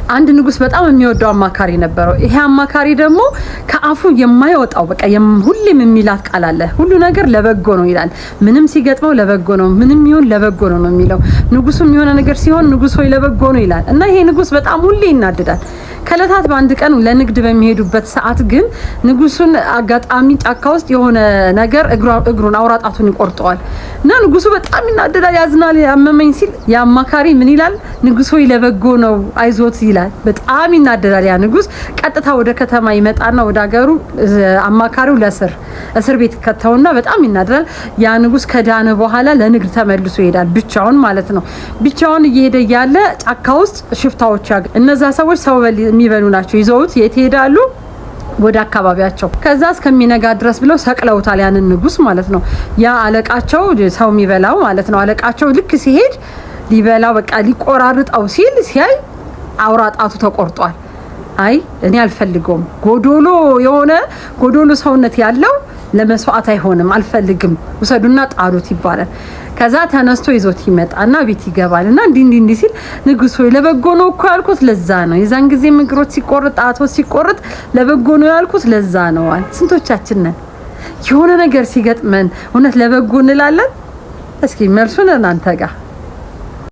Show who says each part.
Speaker 1: አንድ ንጉስ በጣም የሚወደው አማካሪ ነበረው። ይሄ አማካሪ ደግሞ ከአፉ የማይወጣው በቃ ሁሌም የሚላት ቃል አለ። ሁሉ ነገር ለበጎ ነው ይላል። ምንም ሲገጥመው ለበጎ ነው፣ ምንም ይሁን ለበጎ ነው የሚለው። ንጉሱም የሆነ ነገር ሲሆን ንጉስ ሆይ ለበጎ ነው ይላል። እና ይሄ ንጉስ በጣም ሁሌ ይናደዳል። ከለታት በአንድ ቀን ለንግድ በሚሄዱበት ሰዓት ግን ንጉሱን አጋጣሚ ጫካ ውስጥ የሆነ ነገር እግሩን አውራጣቱን ይቆርጠዋል። እና ንጉሱ በጣም ይናደዳል፣ ያዝናል። ያመመኝ ሲል የአማካሪ ምን ይላል? ንጉስ ሆይ ለበጎ ነው አይዞት ይላል። በጣም ይናደዳል ያ ንጉስ። ቀጥታ ወደ ከተማ ይመጣና ወደ ሀገሩ አማካሪው እስር ቤት ከተውና በጣም ይናደዳል። ያ ንጉስ ከዳነ በኋላ ለንግድ ተመልሶ ይሄዳል፣ ብቻውን ማለት ነው። ብቻውን እየሄደ ያለ ጫካ ውስጥ ሽፍታዎች እነዛ ሰዎች ሰው የሚበሉ ናቸው። ይዘውት የት ይሄዳሉ? ወደ አካባቢያቸው። ከዛ እስከሚነጋ ድረስ ብለው ሰቅለውታል ያንን ንጉስ ማለት ነው። ያ አለቃቸው ሰው የሚበላው ማለት ነው። አለቃቸው ልክ ሲሄድ ሊበላው በቃ ሊቆራርጠው ሲያይ አውራ ጣቱ ተቆርጧል። አይ እኔ አልፈልገውም፣ ጎዶሎ ሰውነት ያለው ለመስዋዕት አይሆንም፣ አልፈልግም፣ ውሰዱና ጣሉት ይባላል። ከዛ ተነስቶ ይዞት ይመጣና ቤት ይገባልና እንዲህ ሲል ንጉስ ሆይ ለበጎ ነው እኮ ያልኩት ለዛ ነው። የዛን ጊዜ እግሮች ሲቆርጥ ጣቶች ሲቆርጥ ለበጎ ነው ያልኩት ለዛ ነው። ስንቶቻችን ነን የሆነ ነገር ሲገጥመን እውነት ለበጎ እንላለን? እስኪ መልሱን እናንተ ጋር